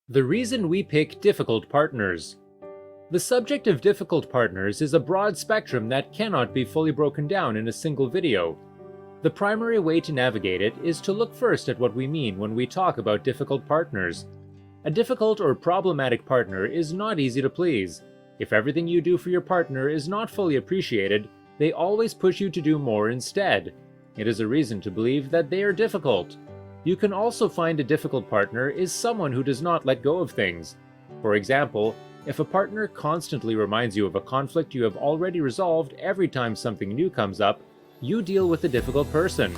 The reason we pick difficult partners. The subject of difficult partners is a broad spectrum that cannot be fully broken down in a single video. The primary way to navigate it is to look first at what we mean when we talk about difficult partners. A difficult or problematic partner is not easy to please. If everything you do for your partner is not fully appreciated, they always push you to do more instead. It is a reason to believe that they are difficult. You can also find a difficult partner is someone who does not let go of things. For example, if a partner constantly reminds you of a conflict you have already resolved every time something new comes up, you deal with a difficult person.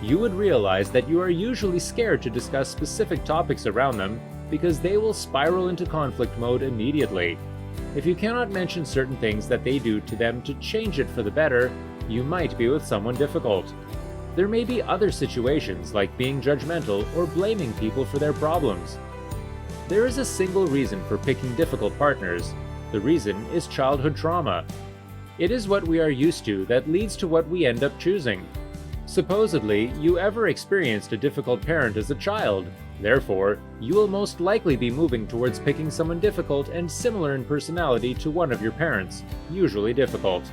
You would realize that you are usually scared to discuss specific topics around them because they will spiral into conflict mode immediately. If you cannot mention certain things that they do to them to change it for the better, you might be with someone difficult. There may be other situations like being judgmental or blaming people for their problems. There is a single reason for picking difficult partners. The reason is childhood trauma. It is what we are used to that leads to what we end up choosing. Supposedly, you ever experienced a difficult parent as a child. Therefore, you will most likely be moving towards picking someone difficult and similar in personality to one of your parents, usually difficult.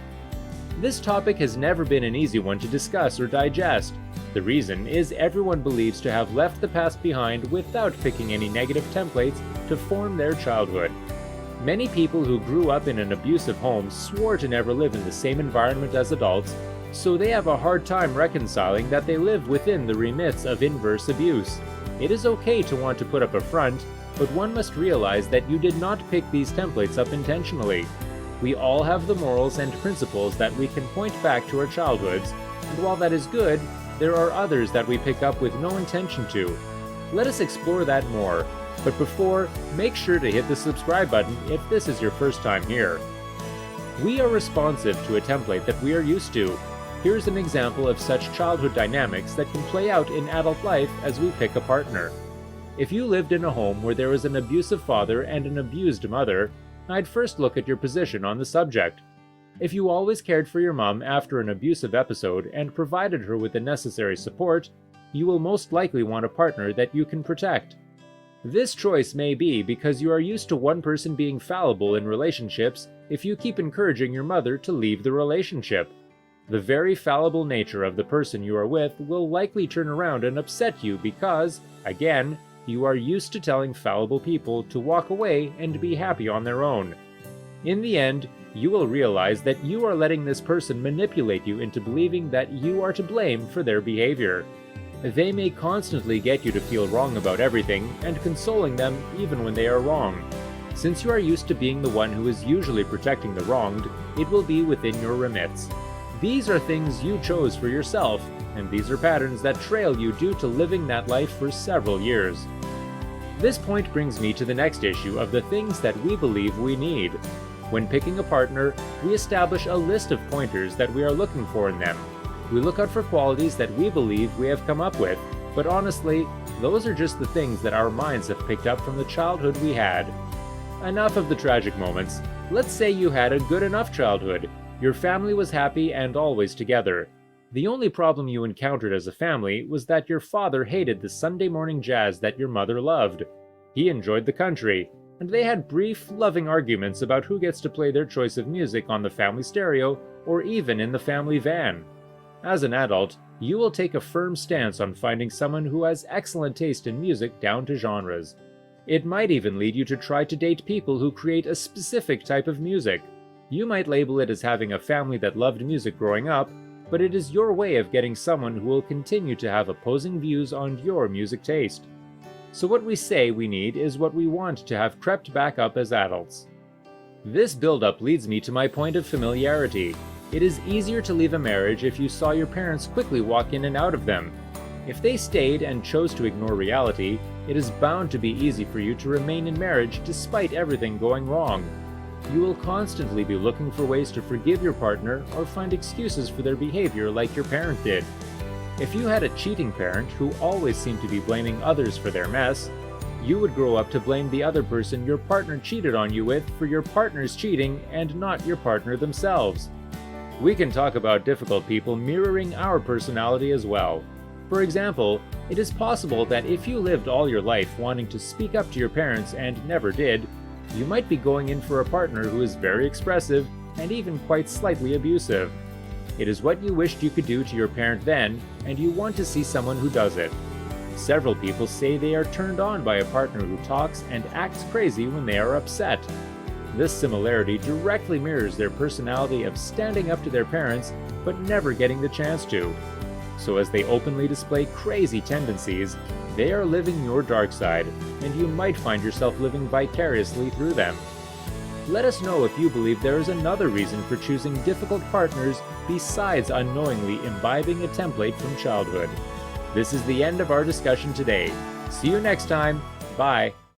This topic has never been an easy one to discuss or digest. The reason is everyone believes to have left the past behind without picking any negative templates to form their childhood. Many people who grew up in an abusive home swore to never live in the same environment as adults, so they have a hard time reconciling that they live within the remits of inverse abuse. It is okay to want to put up a front, but one must realize that you did not pick these templates up intentionally. We all have the morals and principles that we can point back to our childhoods, and while that is good, there are others that we pick up with no intention to. Let us explore that more, but before, make sure to hit the subscribe button if this is your first time here. We are responsive to a template that we are used to. Here's an example of such childhood dynamics that can play out in adult life as we pick a partner. If you lived in a home where there was an abusive father and an abused mother, I'd first look at your position on the subject. If you always cared for your mom after an abusive episode and provided her with the necessary support, you will most likely want a partner that you can protect. This choice may be because you are used to one person being fallible in relationships if you keep encouraging your mother to leave the relationship. The very fallible nature of the person you are with will likely turn around and upset you because, again, you are used to telling fallible people to walk away and be happy on their own. In the end, you will realize that you are letting this person manipulate you into believing that you are to blame for their behavior. They may constantly get you to feel wrong about everything and consoling them even when they are wrong. Since you are used to being the one who is usually protecting the wronged, it will be within your remits. These are things you chose for yourself, and these are patterns that trail you due to living that life for several years. This point brings me to the next issue of the things that we believe we need. When picking a partner, we establish a list of pointers that we are looking for in them. We look out for qualities that we believe we have come up with, but honestly, those are just the things that our minds have picked up from the childhood we had. Enough of the tragic moments. Let's say you had a good enough childhood. Your family was happy and always together. The only problem you encountered as a family was that your father hated the Sunday morning jazz that your mother loved. He enjoyed the country, and they had brief, loving arguments about who gets to play their choice of music on the family stereo or even in the family van. As an adult, you will take a firm stance on finding someone who has excellent taste in music down to genres. It might even lead you to try to date people who create a specific type of music. You might label it as having a family that loved music growing up, but it is your way of getting someone who will continue to have opposing views on your music taste. So what we say we need is what we want to have crept back up as adults. This build-up leads me to my point of familiarity. It is easier to leave a marriage if you saw your parents quickly walk in and out of them. If they stayed and chose to ignore reality, it is bound to be easy for you to remain in marriage despite everything going wrong. You will constantly be looking for ways to forgive your partner or find excuses for their behavior like your parent did. If you had a cheating parent who always seemed to be blaming others for their mess, you would grow up to blame the other person your partner cheated on you with for your partner's cheating and not your partner themselves. We can talk about difficult people mirroring our personality as well. For example, it is possible that if you lived all your life wanting to speak up to your parents and never did, you might be going in for a partner who is very expressive and even quite slightly abusive. It is what you wished you could do to your parent then, and you want to see someone who does it. Several people say they are turned on by a partner who talks and acts crazy when they are upset. This similarity directly mirrors their personality of standing up to their parents but never getting the chance to. So as they openly display crazy tendencies, they are living your dark side, and you might find yourself living vicariously through them. Let us know if you believe there is another reason for choosing difficult partners besides unknowingly imbibing a template from childhood. This is the end of our discussion today. See you next time. Bye.